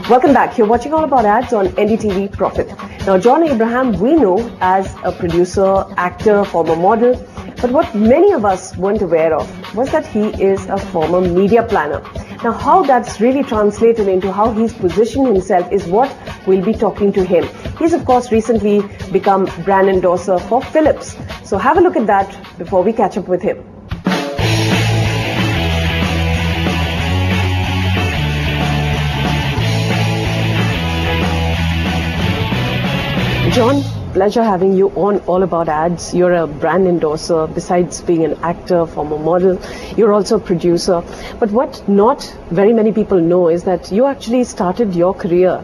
Welcome back. You're watching All About Ads on NDTV Profit. Now, John Abraham, we know as a producer, actor, former model. But what many of us weren't aware of was that he is a former media planner. Now, how that's really translated into how he's positioned himself is what we'll be talking to him. He's, of course, recently become brand endorser for Philips. So have a look at that before we catch up with him. John, pleasure having you on All About Ads. You're a brand endorser. Besides being an actor, former model, you're also a producer. But what not very many people know is that you actually started your career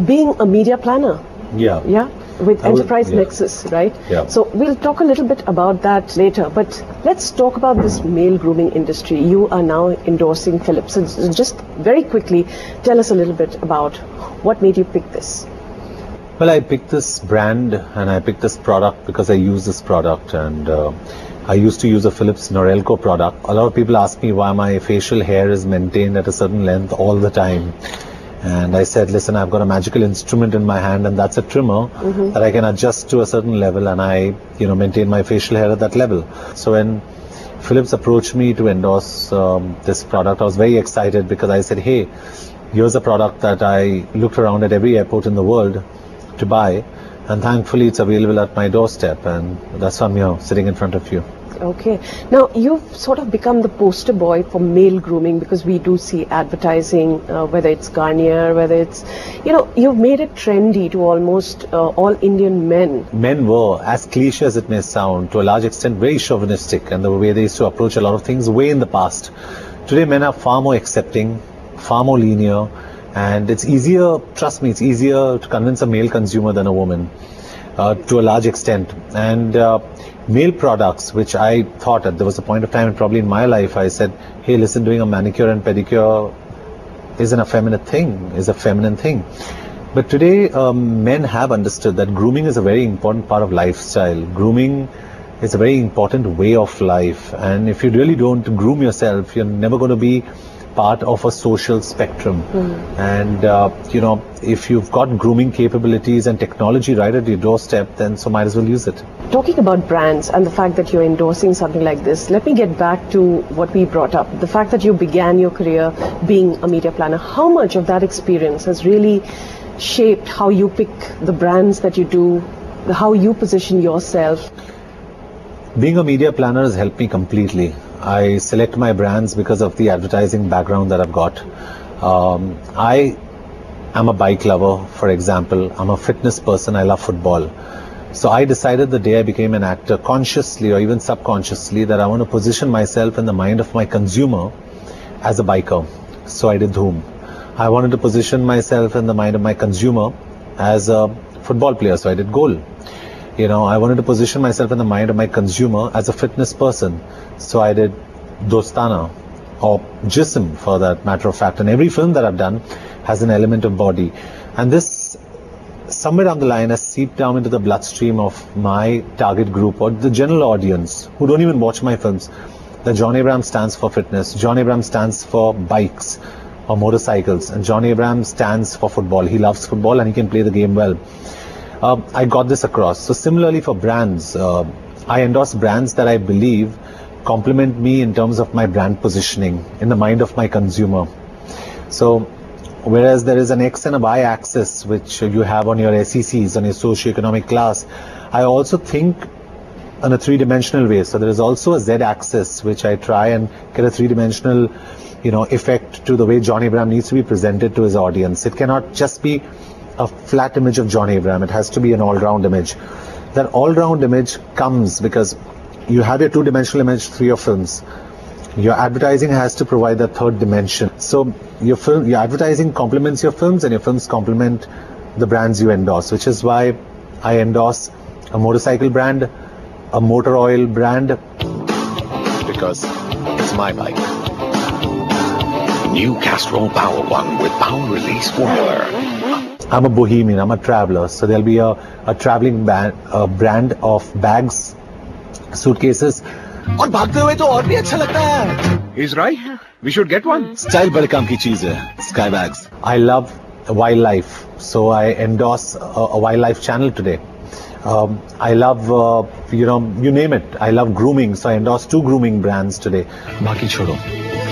being a media planner. Yeah. Yeah? With Enterprise Nexus, right? Yeah. So we'll talk a little bit about that later. But let's talk about this male grooming industry. You are now endorsing Philips. So just very quickly, tell us a little bit about what made you pick this. Well, I picked this brand and I picked this product because I use this product, and I used to use a Philips Norelco product. A lot of people ask me why my facial hair is maintained at a certain length all the time. And I said, listen, I've got a magical instrument in my hand, and that's a trimmer that I can adjust to a certain level, and I, maintain my facial hair at that level. So when Philips approached me to endorse this product, I was very excited because I said, hey, here's a product that I looked around at every airport in the world to buy, and thankfully it's available at my doorstep, and that's why I'm here sitting in front of you. Okay. Now, you've sort of become the poster boy for male grooming because we do see advertising, whether it's Garnier, whether it's, you've made it trendy to almost all Indian men. Men were, as cliche as it may sound, to a large extent very chauvinistic, and the way they used to approach a lot of things way in the past. Today men are far more accepting, far more linear, and it's easier, trust me, it's easier to convince a male consumer than a woman to a large extent. And male products, which I thought there was a point of time probably in my life, I said, hey, listen, doing a manicure and pedicure isn't a feminine thing, is a feminine thing. But today men have understood that grooming is a very important part of lifestyle. Grooming is a very important way of life. And if you really don't groom yourself, you're never going to be part of a social spectrum. And if you've got grooming capabilities and technology right at your doorstep, then so might as well use it. Talking about brands and the fact that you're endorsing something like this, let me get back to what we brought up, the fact that you began your career being a media planner. How much of that experience has really shaped how you pick the brands that you do, how you position yourself? Being a media planner has helped me completely. I select my brands because of the advertising background that I've got. I am a bike lover, for example. I'm a fitness person. I love football. So I decided the day I became an actor, consciously or even subconsciously, that I want to position myself in the mind of my consumer as a biker. So I did Dhoom. I wanted to position myself in the mind of my consumer as a football player. So I did Goal. I wanted to position myself in the mind of my consumer as a fitness person. So I did Dostana, or Jism for that matter of fact. And every film that I've done has an element of body. And this, somewhere down the line, has seeped down into the bloodstream of my target group, or the general audience who don't even watch my films, that John Abraham stands for fitness. John Abraham stands for bikes or motorcycles. And John Abraham stands for football. He loves football and he can play the game well. I got this across. So similarly for brands, I endorse brands that I believe complement me in terms of my brand positioning in the mind of my consumer. So whereas there is an X and a Y axis which you have on your SECs, on your socioeconomic class, I also think on a three-dimensional way. So there is also a Z axis which I try and get a three-dimensional effect to the way John Abraham needs to be presented to his audience. It cannot just be a flat image of John Abraham. It has to be an all-round image. That all-round image comes because you have your two-dimensional image through your films. Your advertising has to provide that third dimension. So your advertising complements your films, and your films complement the brands you endorse, which is why I endorse a motorcycle brand, a motor oil brand, because it's my bike. New Castrol Power One with power release formula. I'm a bohemian, I'm a traveler, so there'll be a traveling brand of bags, suitcases. और भागते हुए तो और भी अच्छा लगता है. He's right. We should get one. Style बड़े काम की चीज है. Sky bags. I love wildlife, so I endorse a wildlife channel today. I love, you name it. I love grooming, so I endorse 2 grooming brands today. बाकी छोड़ो.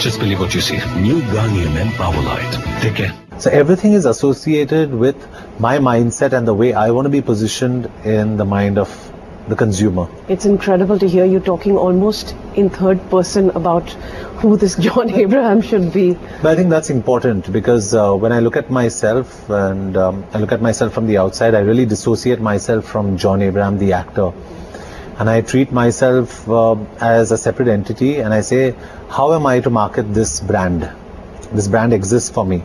Just believe what you see. New Guardian MPower Light. Take care. So everything is associated with my mindset and the way I want to be positioned in the mind of the consumer. It's incredible to hear you talking almost in third person about who this John Abraham should be. But I think that's important because when I look at myself and I look at myself from the outside, I really dissociate myself from John Abraham, the actor. And I treat myself as a separate entity and I say, how am I to market this brand? This brand exists for me.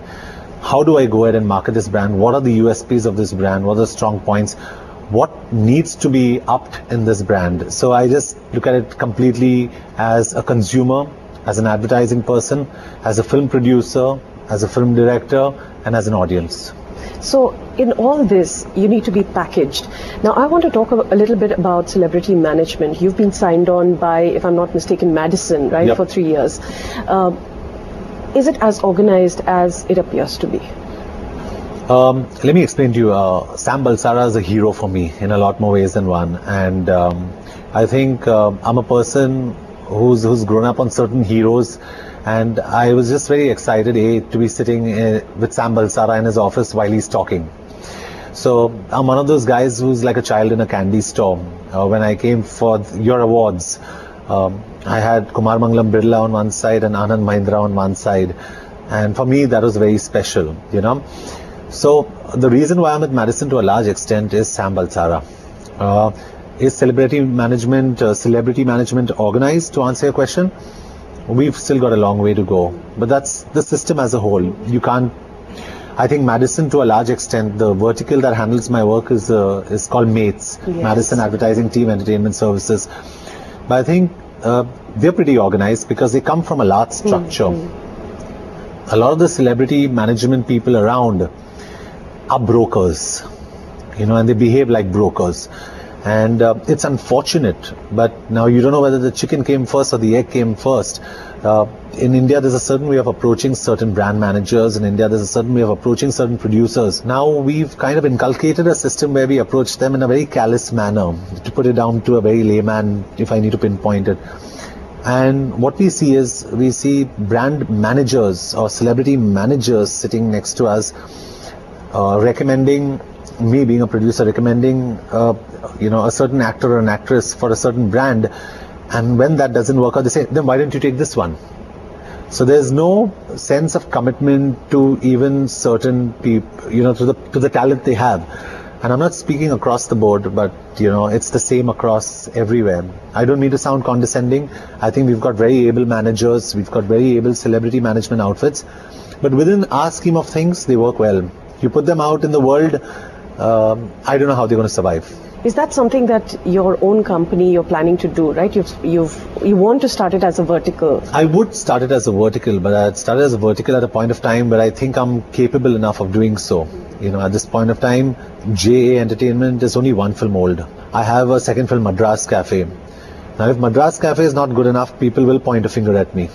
How do I go ahead and market this brand? What are the USPs of this brand? What are the strong points? What needs to be upped in this brand? So I just look at it completely as a consumer, as an advertising person, as a film producer, as a film director, and as an audience. So in all this, you need to be packaged. Now I want to talk a little bit about celebrity management. You've been signed on by, if I'm not mistaken, Madison, right, Yep. for 3 years. Is it as organized as it appears to be? Let me explain to you. Sam Balsara is a hero for me in a lot more ways than one, and I think I'm a person who's grown up on certain heroes, and I was just very excited to be sitting with Sam Balsara in his office while he's talking. So I'm one of those guys who's like a child in a candy store. When I came for your awards, I had Kumar Mangalam Birla on one side and Anand Mahindra on one side, and for me that was very special, So the reason why I'm at Madison to a large extent is Sam Balsara. Is celebrity management organized, to answer your question? We've still got a long way to go, but that's the system as a whole. You can't. I think Madison, to a large extent, the vertical that handles my work is called MATES, Yes. Madison Advertising Team Entertainment Services. But I think they're pretty organized because they come from a large structure. A lot of the celebrity management people around are brokers, and they behave like brokers. And it's unfortunate, but now you don't know whether the chicken came first or the egg came first. In India, there's a certain way of approaching certain brand managers. In India, there's a certain way of approaching certain producers. Now we've kind of inculcated a system where we approach them in a very callous manner, to put it down to a very layman, if I need to pinpoint it. And what we see brand managers or celebrity managers sitting next to us, recommending, me being a producer, recommending a certain actor or an actress for a certain brand, and when that doesn't work out, they say, then why don't you take this one? So there's no sense of commitment to even certain people, to the talent they have. And I'm not speaking across the board, but it's the same across everywhere. I don't mean to sound condescending. I think we've got very able managers, we've got very able celebrity management outfits, but within our scheme of things, they work well. You put them out in the world, I don't know how they're going to survive. Is that something that your own company you're planning to do, right? You want to start it as a vertical. I would start it as a vertical, but I'd started as a vertical at a point of time where I think I'm capable enough of doing so. At this point of time, JA Entertainment is only one film old. I have a second film, Madras Cafe. Now, if Madras Cafe is not good enough, people will point a finger at me.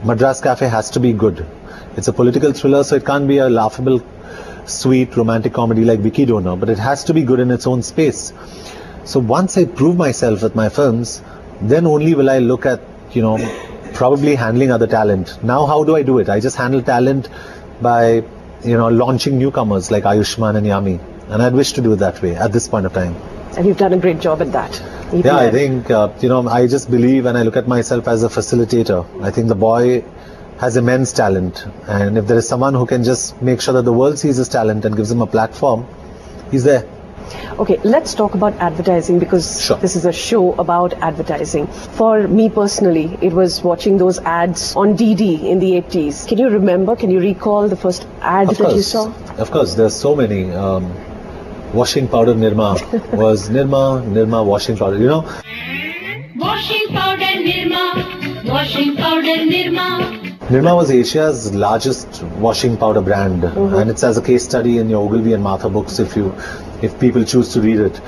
Madras Cafe has to be good. It's a political thriller, so it can't be a laughable, sweet romantic comedy like Vicky Donor, but it has to be good in its own space. So once I prove myself with my films, then only will I look at, probably handling other talent. Now how do I do it? I just handle talent by, launching newcomers like Ayushman and Yami. And I'd wish to do it that way at this point of time. And you've done a great job at that. Yeah, I think, I just believe and I look at myself as a facilitator. I think the boy has immense talent, and if there is someone who can just make sure that the world sees his talent and gives him a platform, he's there. Okay, let's talk about advertising, because Sure. This is a show about advertising. For me personally, it was watching those ads on DD in the 80s. Can you recall the first ad Of that you course, saw? of course, there's so many. Washing powder Nirma was Nirma washing powder, Washing powder Nirma, washing powder Nirma. Nirma was Asia's largest washing powder brand, and it's as a case study in your Ogilvy and Martha books if people choose to read it.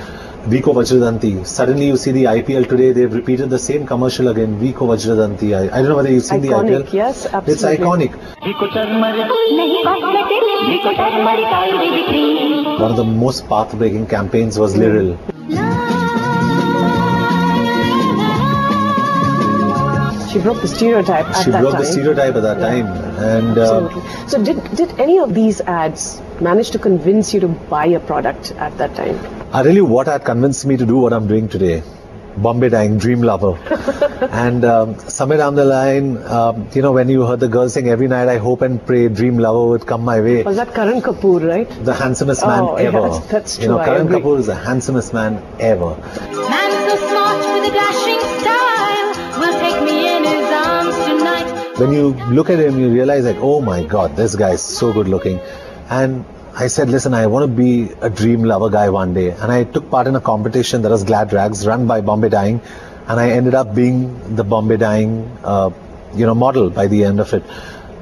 Vico Vajradanti. Suddenly you see the IPL today, they've repeated the same commercial again, Vico Vajradanti. I don't know whether you've seen Iconic, the IPL. yes, absolutely. It's iconic. One of the most path-breaking campaigns was Liril. She broke the stereotype at that time. She broke the stereotype at that time. And Absolutely. So did any of these ads manage to convince you to buy a product at that time? I tell you what had convinced me to do what I'm doing today. Bombay Dyeing, Dream Lover. And somewhere down the line, when you heard the girl saying, every night I hope and pray Dream Lover would come my way. Was that Karan Kapoor, right? The handsomest man ever. Yeah, that's true. Karan Kapoor is the handsomest man ever. Man so smart with a dashing style will take me in his arms tonight. When you look at him, you realize like, oh my God, this guy is so good looking. And I said, listen, I want to be a Dream Lover guy one day. And I took part in a competition that was Glad Rags run by Bombay Dyeing. And I ended up being the Bombay Dyeing, model by the end of it.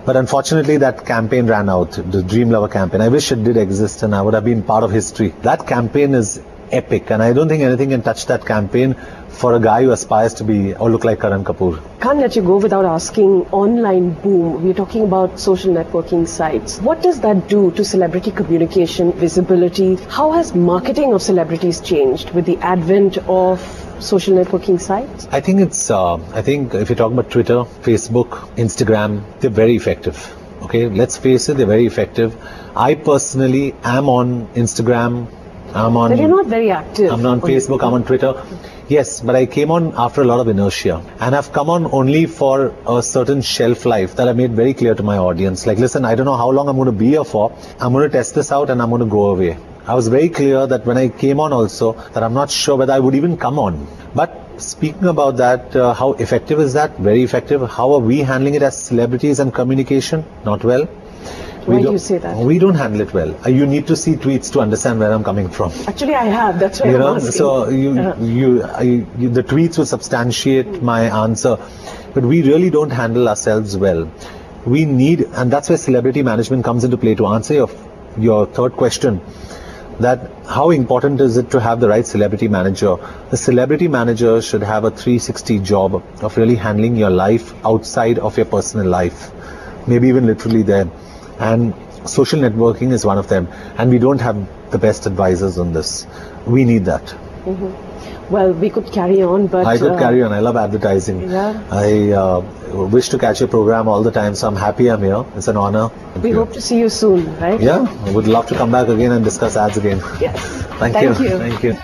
But unfortunately, that campaign ran out, the Dream Lover campaign. I wish it did exist and I would have been part of history. That campaign is epic. And I don't think anything can touch that campaign for a guy who aspires to be or look like Karan Kapoor. Can't let you go without asking, online boom. We're talking about social networking sites. What does that do to celebrity communication, visibility? How has marketing of celebrities changed with the advent of social networking sites? I think if you're talking about Twitter, Facebook, Instagram, they're very effective. Okay, let's face it, they're very effective. I personally am on Instagram. But you're not very active. I'm on Facebook, I'm on Twitter. Yes, but I came on after a lot of inertia. And I've come on only for a certain shelf life that I made very clear to my audience. Like, listen, I don't know how long I'm going to be here for. I'm going to test this out and I'm going to go away. I was very clear that when I came on also, that I'm not sure whether I would even come on. But speaking about that, how effective is that? Very effective. How are we handling it as celebrities and communication? Not well. Why do you say that? We don't handle it well. You need to see tweets to understand where I'm coming from. Actually, I have. That's why I'm asking. So the tweets will substantiate my answer. But we really don't handle ourselves well. We need, and that's where celebrity management comes into play. To answer your third question, that how important is it to have the right celebrity manager? The celebrity manager should have a 360 job of really handling your life outside of your personal life. Maybe even literally there. And social networking is one of them. And we don't have the best advisors on this. We need that. Mm-hmm. Well, we could carry on, but... I could carry on. I love advertising. Yeah. I wish to catch your program all the time, so I'm happy I'm here. It's an honor. We hope to see you soon, right? Yeah, I would love to come back again and discuss ads again. Yes. Thank you. Thank you.